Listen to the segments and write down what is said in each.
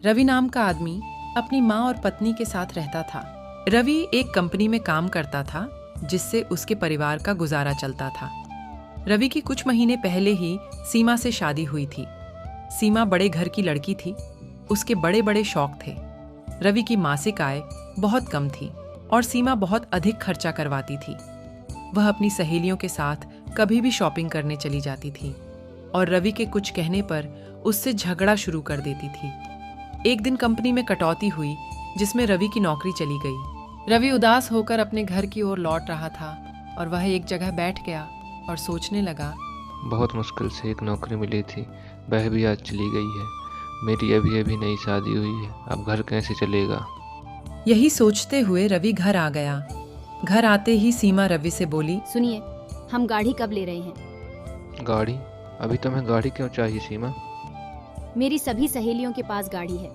रवि नाम का आदमी अपनी माँ और पत्नी के साथ रहता था। रवि एक कंपनी में काम करता था जिससे उसके परिवार का गुजारा चलता था। रवि की कुछ महीने पहले ही सीमा से शादी हुई थी। सीमा बड़े घर की लड़की थी। उसके बड़े बड़े शौक थे। रवि की मासिक आय बहुत कम थी और सीमा बहुत अधिक खर्चा करवाती थी। वह अपनी सहेलियों के साथ कभी भी शॉपिंग करने चली जाती थी और रवि के कुछ कहने पर उससे झगड़ा शुरू कर देती थी। एक दिन कंपनी में कटौती हुई जिसमें रवि की नौकरी चली गई। रवि उदास होकर अपने घर की ओर लौट रहा था और वह एक जगह बैठ गया और सोचने लगा। बहुत मुश्किल से एक नौकरी मिली थी, वह भी आज चली गई है। मेरी अभी अभी नई शादी हुई है, अब घर कैसे चलेगा। यही सोचते हुए रवि घर आ गया। घर आते ही सीमा रवि से बोली, सुनिए, हम गाड़ी कब ले रहे हैं? गाड़ी? अभी तुम्हें गाड़ी क्यों चाहिए सीमा? मेरी सभी सहेलियों के पास गाड़ी है,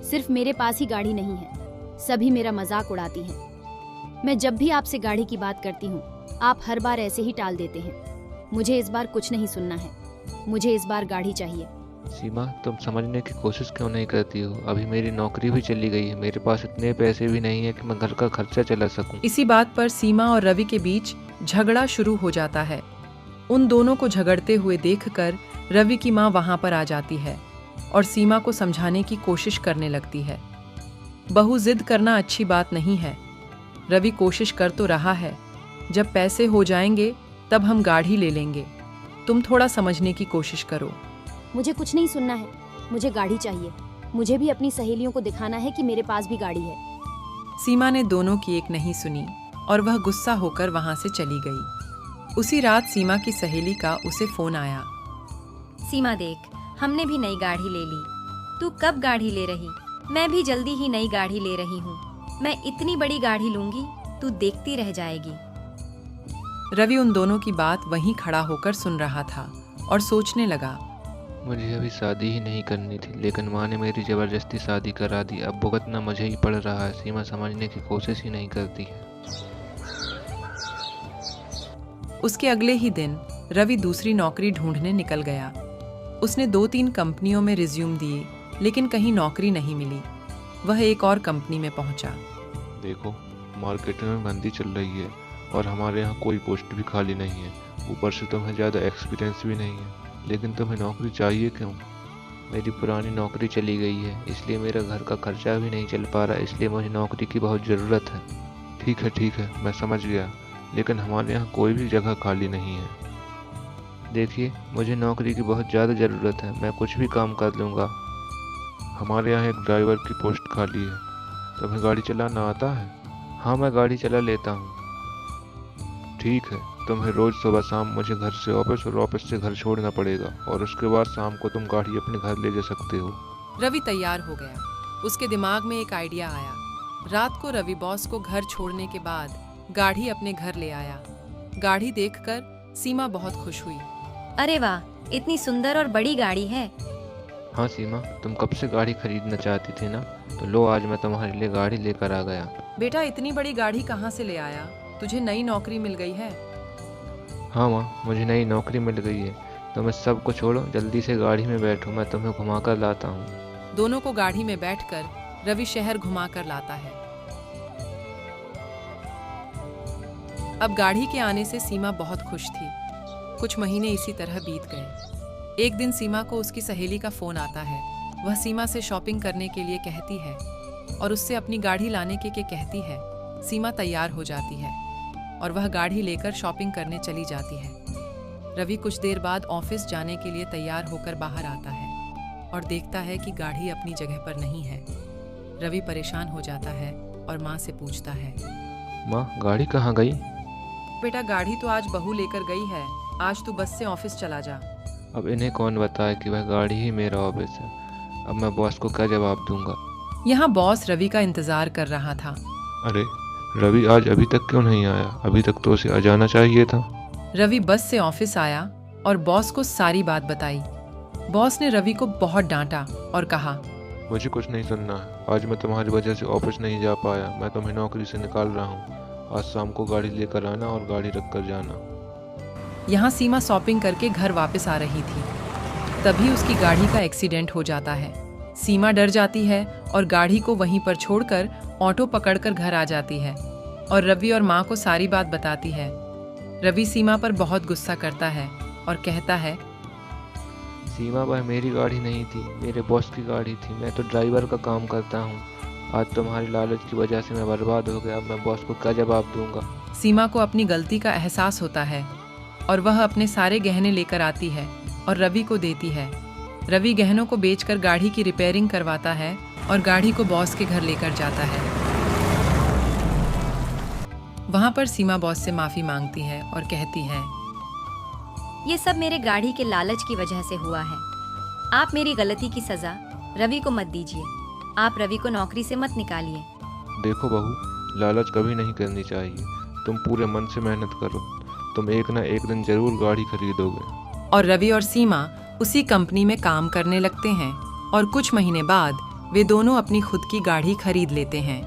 सिर्फ मेरे पास ही गाड़ी नहीं है। सभी मेरा मजाक उड़ाती हैं। मैं जब भी आपसे गाड़ी की बात करती हूँ, आप हर बार ऐसे ही टाल देते हैं। मुझे इस बार कुछ नहीं सुनना है, मुझे इस बार गाड़ी चाहिए। सीमा, तुम समझने की कोशिश क्यों नहीं करती हो? अभी मेरी नौकरी भी चली गई है, मेरे पास इतने पैसे भी नहीं है कि मैं घर का खर्चा चला सकूं। इसी बात पर सीमा और रवि के बीच झगड़ा शुरू हो जाता है। उन दोनों को झगड़ते हुए देखकर रवि की माँ वहां पर आ जाती है और सीमा को समझाने की कोशिश करने लगती है। बहू जिद करना अच्छी बात नहीं है। रवि कोशिश कर तो रहा है, जब पैसे हो जाएंगे तब हम गाड़ी ले लेंगे। तुम थोड़ा समझने की कोशिश करो। मुझे कुछ नहीं सुनना है, मुझे गाड़ी चाहिए। मुझे भी अपनी सहेलियों को दिखाना है कि मेरे पास भी गाड़ी है। सीमा ने दोनों की एक नहीं सुनी और वह गुस्सा होकर वहां से चली गई। उसी रात सीमा की सहेली का उसे फोन आया। सीमा देख, हमने भी नई गाड़ी ले ली। तू कब गाड़ी ले रही? मैं भी जल्दी ही नई गाड़ी ले रही हूँ। मैं इतनी बड़ी गाड़ी लूंगी, तू देखती रह जाएगी। रवि उन दोनों की बात वहीं खड़ा होकर सुन रहा था और सोचने लगा। मुझे अभी शादी ही नहीं करनी थी, लेकिन माँ ने मेरी ज़बरदस्ती शादी करा दी। अब भुगतना मुझे ही पड़ रहा है। सीमा समझने की कोशिश ही नहीं करती है। उसके अगले ही दिन रवि दूसरी नौकरी ढूंढने निकल गया। उसने 2-3 कंपनियों में रिज्यूम दिए, लेकिन कहीं नौकरी नहीं मिली। वह एक और कंपनी में पहुंचा। देखो, मार्केट में मंदी चल रही है और हमारे यहाँ कोई पोस्ट भी खाली नहीं है। ऊपर से तुम्हें ज़्यादा एक्सपीरियंस भी नहीं है, लेकिन तुम्हें नौकरी चाहिए क्यों? मेरी पुरानी नौकरी चली गई है, इसलिए मेरा घर का खर्चा भी नहीं चल पा रहा, इसलिए मुझे नौकरी की बहुत ज़रूरत है। ठीक है, मैं समझ गया, लेकिन हमारे यहाँ कोई भी जगह खाली नहीं है। देखिए, मुझे नौकरी की बहुत ज़्यादा ज़रूरत है, मैं कुछ भी काम कर लूँगा। हमारे यहाँ एक ड्राइवर की पोस्ट खाली है। तुम्हें गाड़ी चलाना आता है? हाँ, मैं गाड़ी चला लेता हूँ। ठीक है, तुम्हें रोज़ सुबह शाम मुझे घर से ऑफिस और ऑफिस से घर छोड़ना पड़ेगा, और उसके बाद शाम को तुम गाड़ी अपने घर ले जा सकते हो। रवि तैयार हो गया। उसके दिमाग में एक आइडिया आया। रात को रवि बॉस को घर छोड़ने के बाद गाड़ी अपने घर ले आया। गाड़ी देखकर सीमा बहुत खुश हुई। अरे वाह, इतनी सुंदर और बड़ी गाड़ी है। हाँ सीमा, तुम कब से गाड़ी खरीदना चाहती थी ना, तो लो आज मैं तुम्हारे लिए गाड़ी लेकर आ गया। बेटा, इतनी बड़ी गाड़ी कहाँ से ले आया? तुझे नई नौकरी मिल गई है? हाँ माँ, मुझे नई नौकरी मिल गई है। तुम इस सब को छोड़ो, जल्दी से गाड़ी में बैठो, मैं तुम्हें घुमाकर लाता हूँ। दोनों को गाड़ी में बैठकर रवि शहर घुमाकर लाता है। अब गाड़ी के आने से सीमा बहुत खुश थी। कुछ महीने इसी तरह बीत गए। एक दिन सीमा को उसकी सहेली का फोन आता है। वह सीमा से शॉपिंग करने के लिए कहती है और उससे अपनी गाड़ी लाने के कहती है। सीमा तैयार हो जाती है और वह गाड़ी लेकर शॉपिंग करने चली जाती है। रवि कुछ देर बाद ऑफिस जाने के लिए तैयार होकर बाहर आता है और देखता है कि गाड़ी अपनी जगह पर नहीं है। रवि परेशान हो जाता है और माँ से पूछता है, माँ, गाड़ी कहाँ गई? बेटा, गाड़ी तो आज बहू लेकर गई है। आज तू बस से ऑफिस चला जा। अब इन्हें कौन बताए कि वह गाड़ी ही मेरा ऑफिस है। अब मैं बॉस को क्या जवाब दूंगा? यहाँ बॉस रवि का इंतजार कर रहा था। अरे, रवि आज अभी तक क्यों नहीं आया? अभी तक तो उसे आ जाना चाहिए था। रवि बस से ऑफिस आया और बॉस को सारी बात बताई। बॉस ने रवि को बहुत डांटा और कहा, मुझे कुछ नहीं सुनना है। आज मैं तुम्हारी वजह से ऑफिस नहीं जा पाया। मैं तुम्हें नौकरी से निकाल रहा हूँ। आज शाम को गाड़ी लेकर आना और गाड़ी रख कर जाना। यहाँ सीमा शॉपिंग करके घर वापस आ रही थी। तभी उसकी गाड़ी का एक्सीडेंट हो जाता है। सीमा डर जाती है और गाड़ी को वहीं पर छोड़कर ऑटो पकड़कर घर आ जाती है और रवि और माँ को सारी बात बताती है। रवि सीमा पर बहुत गुस्सा करता है और कहता है, सीमा, वह मेरी गाड़ी नहीं थी, मेरे बॉस की गाड़ी थी। मैं तो ड्राइवर का काम करता हूँ। आज तुम्हारी लालच की वजह से मैं बर्बाद हो गया। अब मैं बॉस को क्या जवाब दूंगा। सीमा को अपनी गलती का एहसास होता है और वह अपने सारे गहने लेकर आती है और रवि को देती है। रवि गहनों को बेचकर गाड़ी की रिपेयरिंग करवाता है और गाड़ी को बॉस के घर लेकर जाता है। वहां पर सीमा बॉस से माफी मांगती है और कहती है, ये सब मेरे गाड़ी के लालच की वजह से हुआ है। आप मेरी गलती की सजा रवि को मत दीजिए। आप रवि को नौकरी से मत निकालिए। देखो बहू, लालच कभी नहीं करनी चाहिए। तुम पूरे मन से मेहनत करो, तुम एक ना एक दिन जरूर गाड़ी खरीदोगे। और रवि और सीमा उसी कंपनी में काम करने लगते हैं और कुछ महीने बाद वे दोनों अपनी खुद की गाड़ी खरीद लेते हैं।